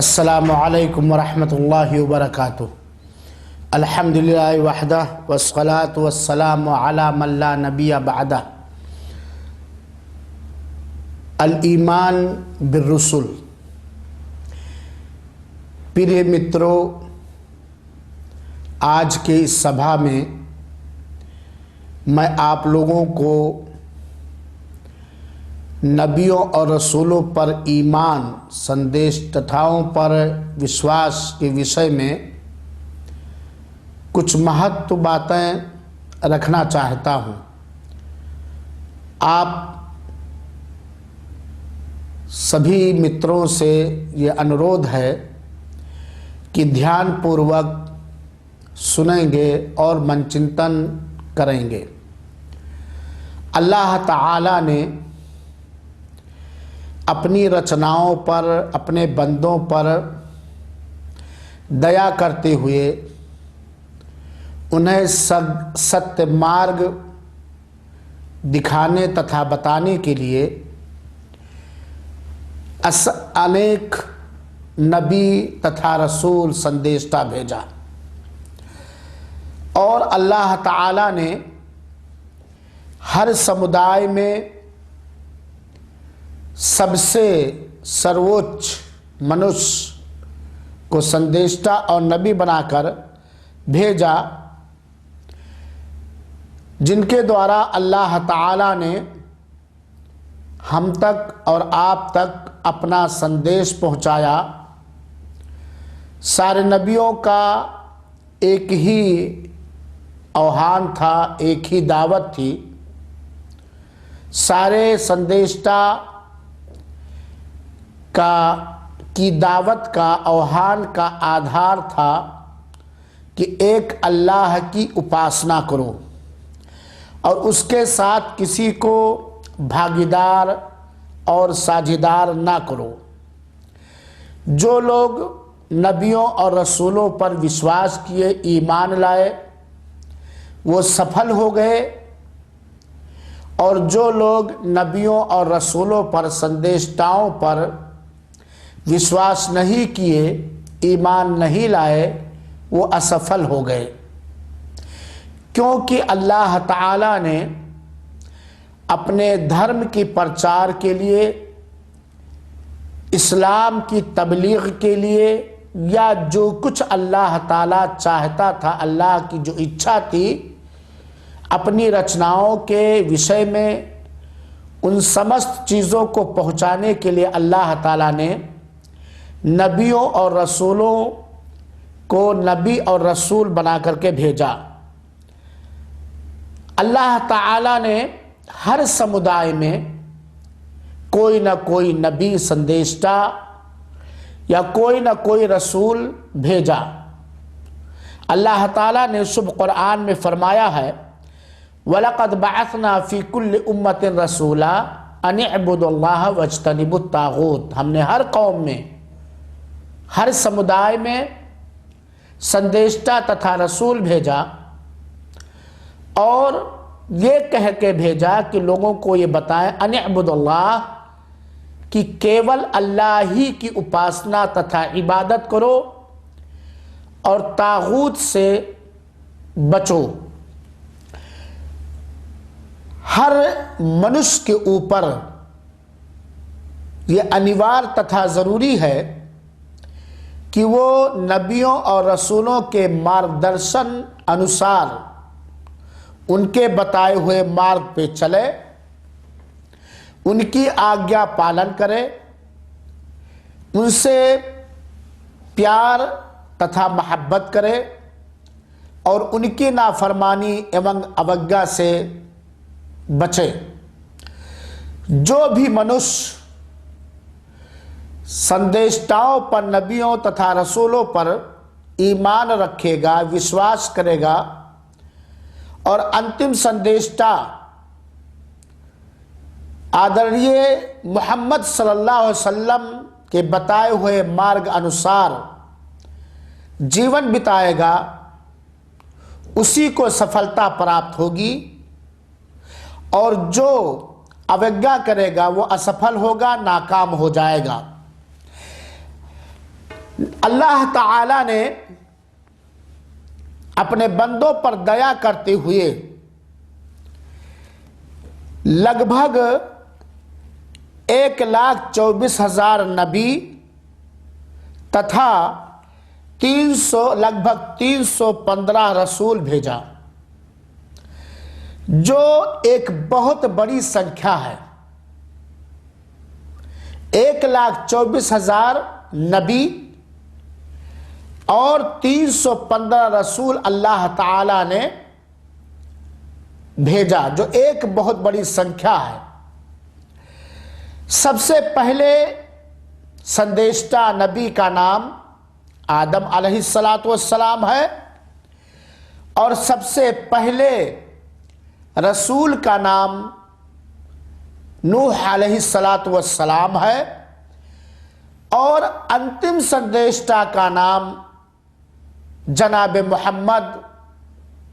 अस्सलामु अलैकुम वरहमतुल्लाहि वबरकातुहू। अल्हम्दुलिल्लाहि वहदह वस्सलातु वस्सलामु अला मन ला नबिय्य बअदह। अल ईमान बिर्रुसुल। प्रिय मित्रों, आज के इस सभा में मैं आप लोगों को नबियों और रसूलों पर ईमान, संदेश तथाओं पर विश्वास के विषय में कुछ महत्व बातें रखना चाहता हूँ। आप सभी मित्रों से ये अनुरोध है कि ध्यानपूर्वक सुनेंगे और मनचिंतन करेंगे। अल्लाह ताला ने अपनी रचनाओं पर, अपने बंदों पर दया करते हुए उन्हें सत्य मार्ग दिखाने तथा बताने के लिए अनेक नबी तथा रसूल संदेशता भेजा। और अल्लाह ताला ने हर समुदाय में सबसे सर्वोच्च मनुष्य को संदेशता और नबी बनाकर भेजा, जिनके द्वारा अल्लाह ताला ने हम तक और आप तक अपना संदेश पहुंचाया। सारे नबियों का एक ही आह्वान था, एक ही दावत थी। सारे संदेशता की दावत का, आह्वान का आधार था कि एक अल्लाह की उपासना करो और उसके साथ किसी को भागीदार और साझेदार ना करो। जो लोग नबियों और रसूलों पर विश्वास किए, ईमान लाए, वो सफल हो गए। और जो लोग नबियों और रसूलों पर, संदेशताओं पर विश्वास नहीं किए, ईमान नहीं लाए, वो असफल हो गए। क्योंकि अल्लाह ताला ने अपने धर्म की प्रचार के लिए, इस्लाम की तबलीग के लिए, या जो कुछ अल्लाह ताला चाहता था, अल्लाह की जो इच्छा थी अपनी रचनाओं के विषय में, उन समस्त चीज़ों को पहुँचाने के लिए अल्लाह ताला ने नबियों और रसूलों को नबी और रसूल बना करके भेजा। अल्लाह ताला ने हर समुदाय में कोई ना कोई नबी, संदेशता या कोई ना कोई रसूल भेजा। अल्लाह ताला ने शुभ कुरान में फरमाया है, वलक़द बअसना फ़ी कुल्लि उम्मतिन रसूला अन इअ्बुदुल्लाह वज्तनिबुत ताग़ूत। हमने हर कौम में, हर समुदाय में संदेशता तथा रसूल भेजा और ये कह के भेजा कि लोगों को ये बताएं अन इअ्बुदुल्लाह, कि केवल अल्लाह ही की उपासना तथा इबादत करो और तागूत से बचो। हर मनुष्य के ऊपर ये अनिवार्य तथा ज़रूरी है कि वो नबियों और रसूलों के मार्गदर्शन अनुसार उनके बताए हुए मार्ग पे चले, उनकी आज्ञा पालन करे, उनसे प्यार तथा मोहब्बत करे और उनकी नाफरमानी एवं अवज्ञा से बचे। जो भी मनुष्य संदेशताओं पर, नबियों तथा रसूलों पर ईमान रखेगा, विश्वास करेगा और अंतिम संदेशता आदरणीय मोहम्मद सल्लल्लाहु अलैहि वसल्लम के बताए हुए मार्ग अनुसार जीवन बिताएगा, उसी को सफलता प्राप्त होगी। और जो अवज्ञा करेगा वो असफल होगा, नाकाम हो जाएगा। अल्लाह ताला ने अपने बंदों पर दया करते हुए लगभग 1,24,000 नबी तथा लगभग 315 रसूल भेजा, जो एक बहुत बड़ी संख्या है। 1,24,000 नबी और 315 रसूल अल्लाह ताला ने भेजा, जो एक बहुत बड़ी संख्या है। सबसे पहले संदेष्टा नबी का नाम आदम अलैहिस्सलातु वस्सलाम है और सबसे पहले रसूल का नाम नूह अलैहिस्सलातु वस्सलाम है और अंतिम संदेष्टा का नाम जनाब मोहम्मद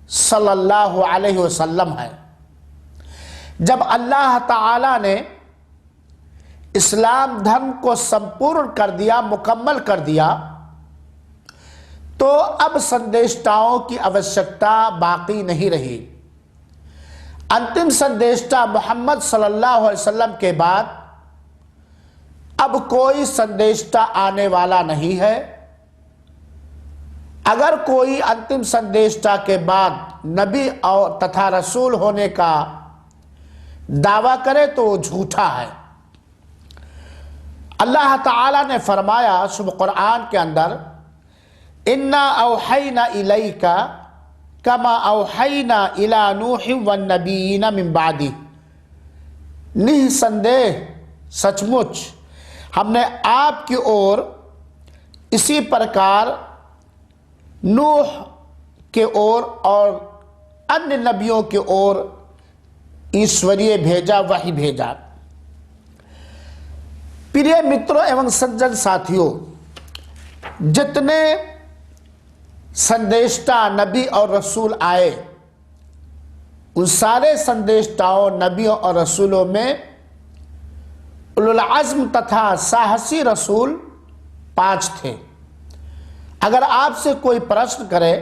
सल्लल्लाहु अलैहि वसल्लम है। जब अल्लाह ताला ने इस्लाम धर्म को संपूर्ण कर दिया, मुकम्मल कर दिया, तो अब संदेष्टाओं की आवश्यकता बाकी नहीं रही। अंतिम संदेष्टा मोहम्मद सल्लल्लाहु अलैहि वसल्लम के बाद अब कोई संदेष्टा आने वाला नहीं है। अगर कोई अंतिम संदेष्टा के बाद नबी और तथा रसूल होने का दावा करे तो वो झूठा है। अल्लाह ताला ने फरमाया शुभ कुरान के अंदर, इन्ना औहैना इलैका कमा औहैना इला नूहि वन नबीयीना मिन बादी। निसंदेह सचमुच हमने आपकी ओर इसी प्रकार नूह के ओर और अन्य नबियों के ओर ईश्वरीय भेजा, वही भेजा। प्रिय मित्रों एवं सज्जन साथियों, जितने संदेष्टा नबी और रसूल आए, उन सारे संदेष्टाओं नबियों और रसूलों में उलुल अज़्म तथा साहसी रसूल 5 थे। अगर आपसे कोई प्रश्न करे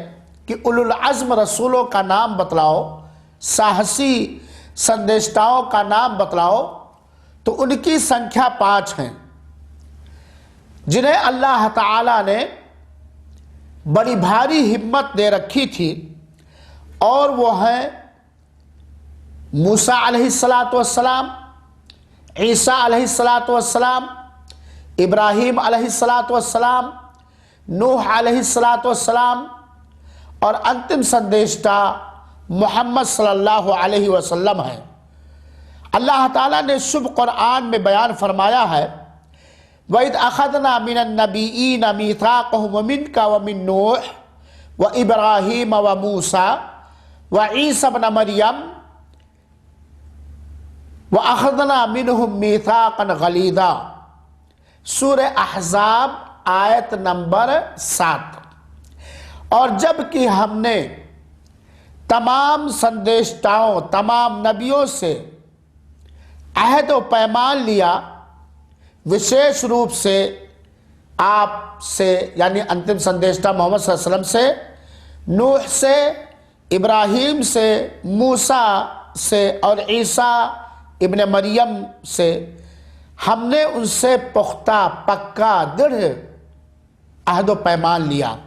कि उलुल अज़्म रसूलों का नाम बतलाओ, साहसी संदेष्टाओं का नाम बतलाओ, तो उनकी संख्या 5 हैं, जिन्हें अल्लाह ताला ने बड़ी भारी हिम्मत दे रखी थी। और वो हैं मूसा अलैहिस्सलातु वस्सलाम, ईसा अलैहिस्सलातु वस्सलाम, इब्राहीम अलैहिस्सलातु वस्सलाम, नूह अलैहिस्सलातु वस्सलाम और अंतिम संदेष्टा मोहम्मद सल्लल्लाहु अलैहि वसल्लम है। अल्लाह ताला ने शुभ कुरान में बयान फरमाया है, वइद अखदना मिनन नबीयीन मीथाक़हुम व मिनका व मिन नूह व इब्राहीम व मूसा व ईसा इब्न मरियम व अखदना मिनहुम मीथाक़न गलीज़ा। सूरह अहज़ाब आयत नंबर 7। और जबकि हमने तमाम संदेष्टाओं, तमाम नबियों से अहद व पैमान लिया, विशेष रूप से आप से यानी अंतिम संदेष्टा मोहम्मद सल्लल्लाहु अलैहि वसल्लम से, नूह से, इब्राहीम से, मूसा से और ईसा इब्न मरियम से, हमने उनसे पुख्ता, पक्का, दृढ़ अहद व पैमान लिया।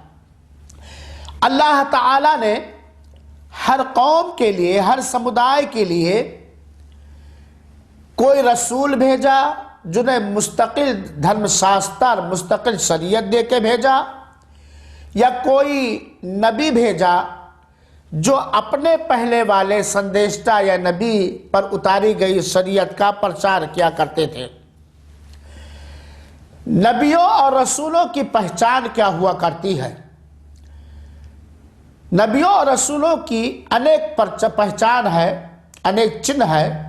अल्लाह ताला ने हर कौम के लिए, हर समुदाय के लिए कोई रसूल भेजा, जिन्हें मुस्तकिल धर्मशास्त्र, मुस्तकिल शरीयत दे के भेजा, या कोई नबी भेजा जो अपने पहले वाले संदेष्टा या नबी पर उतारी गई शरीयत का प्रचार किया करते थे। नबियों और रसूलों की पहचान क्या हुआ करती है? नबियों और रसूलों की अनेक पहचान है, अनेक चिन्ह है।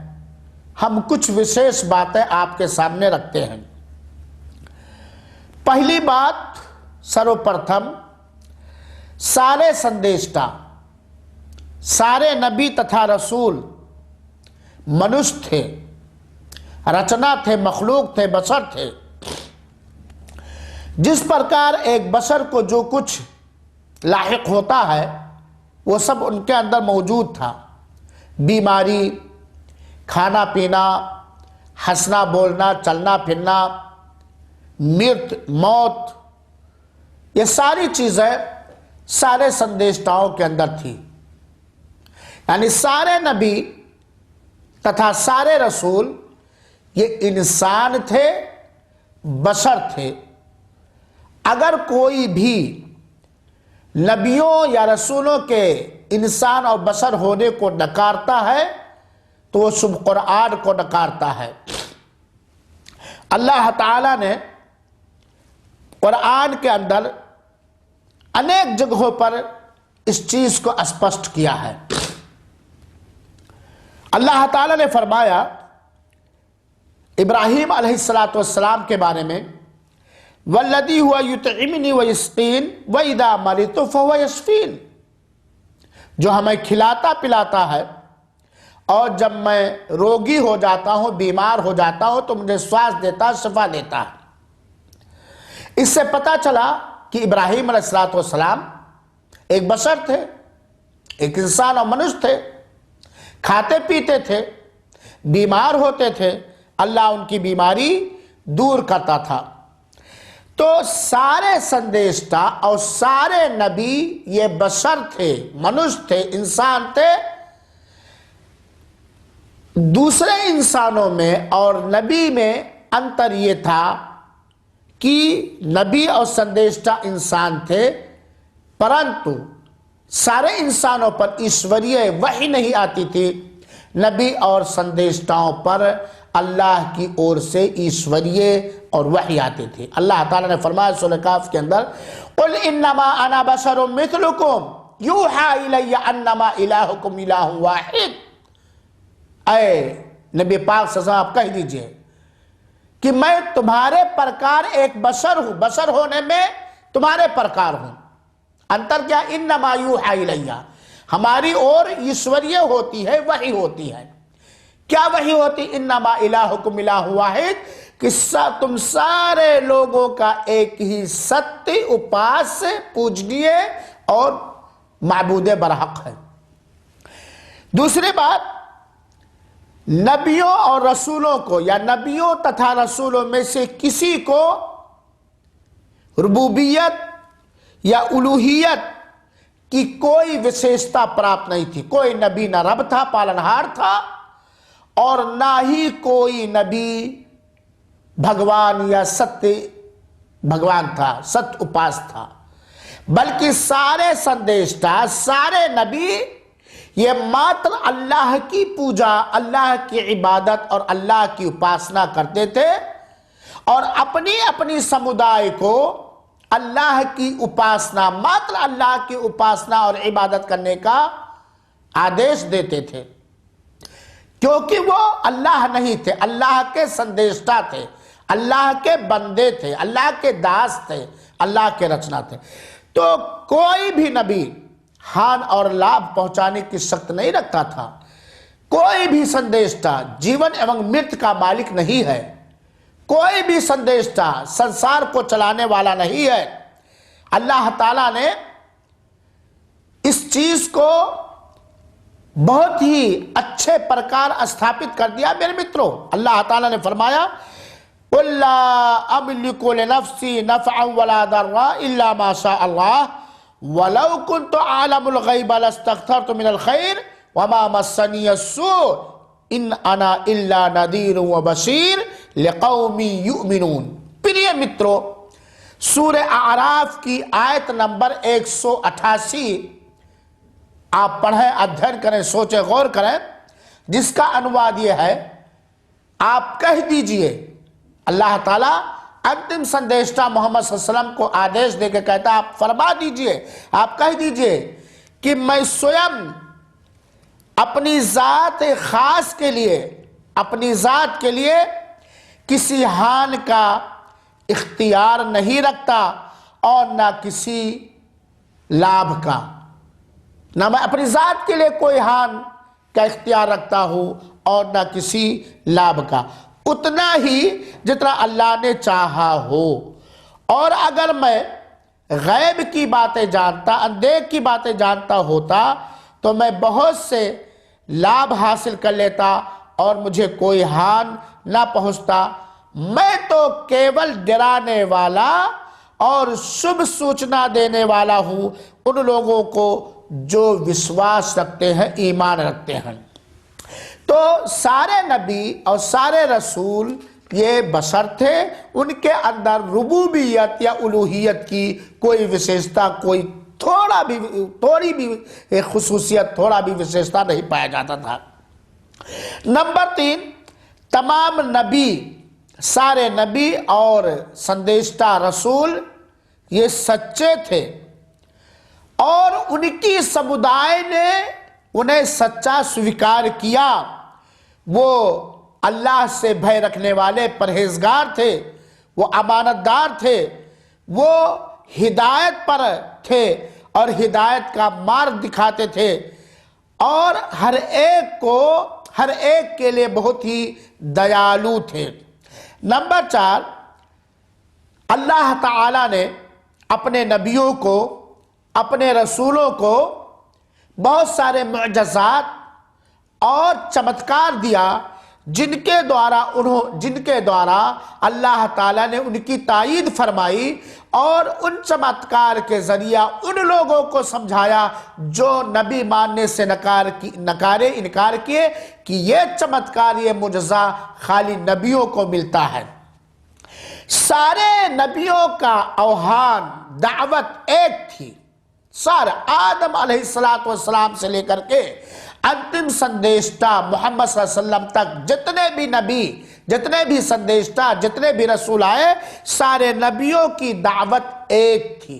हम कुछ विशेष बातें आपके सामने रखते हैं। पहली बात, सर्वप्रथम सारे संदेष्टा, सारे नबी तथा रसूल मनुष्य थे, रचना थे, मखलूक थे, बशर थे। जिस प्रकार एक बशर को जो कुछ लाहिक होता है वो सब उनके अंदर मौजूद था। बीमारी, खाना पीना, हंसना बोलना, चलना फिरना, मृत्यु, मौत, ये सारी चीज़ें सारे संदेशताओं के अंदर थी। यानी सारे नबी तथा सारे रसूल ये इंसान थे, बशर थे। अगर कोई भी नबियों या रसूलों के इंसान और बशर होने को नकारता है तो वो शुभ कुरान को नकारता है। अल्लाह ताला ने कुरान के अंदर अनेक जगहों पर इस चीज को स्पष्ट किया है। अल्लाह ताला ने फरमाया इब्राहीम अलैहिस्सलाम के बारे में, वल्लदी हुआ युतइमनी व यस्कीन व इदा मरितु फहुव यशफीन, जो हमें खिलाता पिलाता है और जब मैं रोगी हो जाता हूं, बीमार हो जाता हूं तो मुझे स्वास्थ्य देता, शिफा देता है। इससे पता चला कि इब्राहीम अलैहिस्सलाम एक बशर थे, एक इंसान और मनुष्य थे, खाते पीते थे, बीमार होते थे, अल्लाह उनकी बीमारी दूर करता था। तो सारे संदेशता और सारे नबी ये बशर थे, मनुष्य थे, इंसान थे। दूसरे इंसानों में और नबी में अंतर ये था कि नबी और संदेशता इंसान थे, परंतु सारे इंसानों पर ईश्वरीय वही नहीं आती थी। नबी और संदेशताओं पर अल्लाह की ओर से ईश्वरीय और वही आती थी। अल्लाह ताला ने फरमाया सूरह काफ के अंदर, कुल इन्नमा अना बशरुम मिथलुकुम यूहा इलैया अन्नमा इलाहुकुम इलाहुन वाहिद। ऐ नबी पाक सल्लल्लाहु अलैहि वसल्लम आप कह दीजिए कि मैं तुम्हारे प्रकार एक बशर हूं, बशर होने में तुम्हारे प्रकार हूं। अंतर क्या? इन्नमा यूहा इलैया, हमारी ओर ईश्वरीय होती है, वही होती है। क्या वही होती? इन्नमा इलाहुकुम इलाहुन वाहिद, किस्सा तुम सारे लोगों का एक ही सत्य, उपास्य, पूजनीय और माबूद बरहक है। दूसरी बात, नबियों और रसूलों को या नबियों तथा रसूलों में से किसी को रुबूबियत या उलूहियत की कोई विशेषता प्राप्त नहीं थी। कोई नबी न रब था, पालनहार था, और ना ही कोई नबी भगवान या सत्य भगवान था, सत्य उपास था। बल्कि सारे संदेशता, सारे नबी ये मात्र अल्लाह की पूजा, अल्लाह की इबादत और अल्लाह की उपासना करते थे और अपनी अपनी समुदाय को अल्लाह की उपासना, मात्र अल्लाह की उपासना और इबादत करने का आदेश देते थे, क्योंकि वो अल्लाह नहीं थे, अल्लाह के संदेशता थे, अल्लाह के बंदे थे, अल्लाह के दास थे, अल्लाह के रचना थे। तो कोई भी नबी हान और लाभ पहुंचाने की शक्ति नहीं रखता था। कोई भी संदेशता जीवन एवं मृत्यु का मालिक नहीं है। कोई भी संदेशता संसार को चलाने वाला नहीं है। अल्लाह ताला ने इस चीज को बहुत ही अच्छे प्रकार स्थापित कर दिया। मेरे मित्रों, अल्लाह ताला ने फरमाया, कुल्ला अमलिकु लिनफ्सी नफ़अन वला दर्रा इल्ला मा शा अल्लाह वलौ कुन्तु आलमुल गैब लस्तक्थरतु मिनल खैर वमा मस्सनी अस्सू इन अना इल्ला नदीरुन व बशीर लिकौमी युमिनून। प्रिय मित्रों, सूरह आराफ की आयत नंबर 188 आप पढ़ें, अध्ययन करें, सोचें, गौर करें, जिसका अनुवाद यह है, आप कह दीजिए, अल्लाह ताला अंतिम संदेशता मोहम्मद सल्लल्लाहु अलैहि वसल्लम को आदेश देकर कहता है, आप फरमा दीजिए, आप कह दीजिए कि मैं स्वयं अपनी जात खास के लिए, अपनी जात के लिए किसी हान का इख्तियार नहीं रखता और ना किसी लाभ का। ना मैं अपनी जात के लिए कोई हान का इख्तियार रखता हूं और ना किसी लाभ का, उतना ही जितना अल्लाह ने चाहा हो। और अगर मैं गैब की बातें जानता, अंधेर की बातें जानता होता तो मैं बहुत से लाभ हासिल कर लेता और मुझे कोई हानि ना पहुंचता। मैं तो केवल डराने वाला और शुभ सूचना देने वाला हूं उन लोगों को जो विश्वास रखते हैं, ईमान रखते हैं। तो सारे नबी और सारे रसूल ये बशर थे, उनके अंदर रुबूबियत या उलूहियत की कोई विशेषता, कोई थोड़ी भी खुसूसियत, थोड़ा भी विशेषता नहीं पाया जाता था। नंबर 3, तमाम नबी, सारे नबी और संदेशता रसूल ये सच्चे थे और उनकी समुदाय ने उन्हें सच्चा स्वीकार किया। वो अल्लाह से भय रखने वाले परहेजगार थे, वो अमानतदार थे, वो हिदायत पर थे और हिदायत का मार्ग दिखाते थे और हर एक के लिए बहुत ही दयालु थे। नंबर 4, अल्लाह ताला ने अपने नबियों को, अपने रसूलों को बहुत सारे मुअज्जज़ात और चमत्कार दिया जिनके द्वारा अल्लाह ताला ने उनकी तायीद फरमाई और उन चमत्कार के जरिया उन लोगों को समझाया जो नबी मानने से इनकार किए कि ये चमत्कार, ये मुजज़ा खाली नबियों को मिलता है। सारे नबियों का आह्वान, दावत एक थी। सारे आदम अलैहिस्सलाम से लेकर के अंतिम संदेशता मोहम्मद सल्लल्लाहु अलैहि वसल्लम तक जितने भी नबी, जितने भी संदेशता, जितने भी रसूल आए, सारे नबियों की दावत एक थी।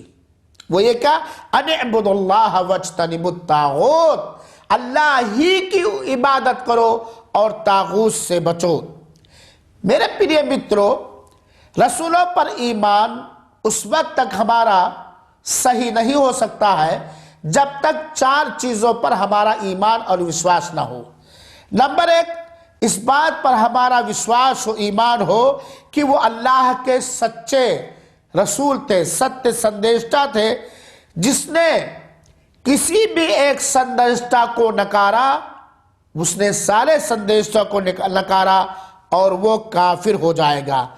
वो ये क्या, अनिअबुदुल्लाह वज्तनिबुत तागूत, अल्लाह ही की इबादत करो और तागूत से बचो। मेरे प्रिय मित्रों, रसूलों पर ईमान उस वक्त तक हमारा सही नहीं हो सकता है जब तक 4 चीजों पर हमारा ईमान और विश्वास ना हो। नंबर 1, इस बात पर हमारा विश्वास हो, ईमान हो कि वो अल्लाह के सच्चे रसूल थे, सत्य संदेशता थे। जिसने किसी भी एक संदेशता को नकारा, उसने सारे संदेशता को नकारा और वो काफिर हो जाएगा।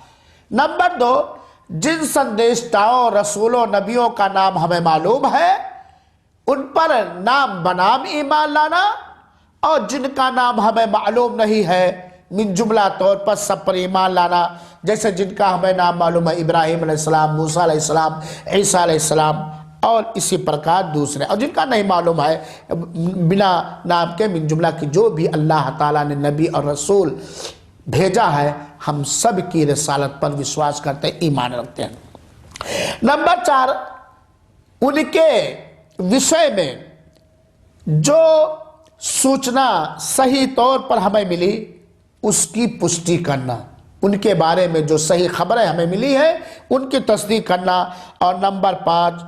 नंबर 2, जिन संदेशताओं, रसूलों, नबियों का नाम हमें मालूम है उन पर नाम बनाम ईमान लाना, और जिनका नाम हमें मालूम नहीं है मिन जुमला तौर पर सब पर ईमान लाना। जैसे जिनका हमें नाम मालूम है, इब्राहिम अलैहिस्सलाम, मूसा अलैहिस्सलाम, ईसा अलैहिस्सलाम, और इसी प्रकार दूसरे। और जिनका नहीं मालूम है, बिना नाम के मिन जुमला की जो भी अल्लाह ताला ने नबी और रसूल भेजा है, हम सब की रिसालत पर विश्वास करते हैं, ईमान रखते हैं। नंबर 4, उनके विषय में जो सूचना सही तौर पर हमें मिली उसकी पुष्टि करना, उनके बारे में जो सही खबरें हमें मिली है उनकी तस्दीक करना। और नंबर 5,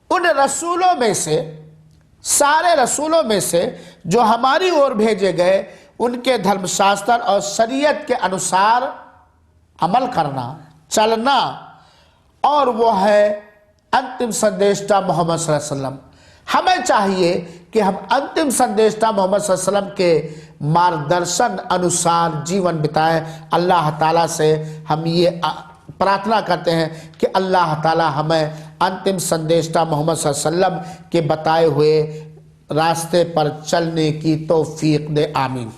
उन रसूलों में से, सारे रसूलों में से जो हमारी ओर भेजे गए, उनके धर्मशास्त्र और शरीयत के अनुसार अमल करना, चलना, और वो है अंतिम संदेशता मोहम्मद सल्लल्लाहु अलैहि वसल्लम। हमें चाहिए कि हम अंतिम संदेशता मोहम्मद सल्लल्लाहु अलैहि वसल्लम के मार्गदर्शन अनुसार जीवन बिताएं। अल्लाह ताला से हम ये प्रार्थना करते हैं कि अल्लाह ताला हमें अंतिम संदेशता मोहम्मद सल्लल्लाहु अलैहि वसल्लम के बताए हुए रास्ते पर चलने की तौफीक दे। आमीन।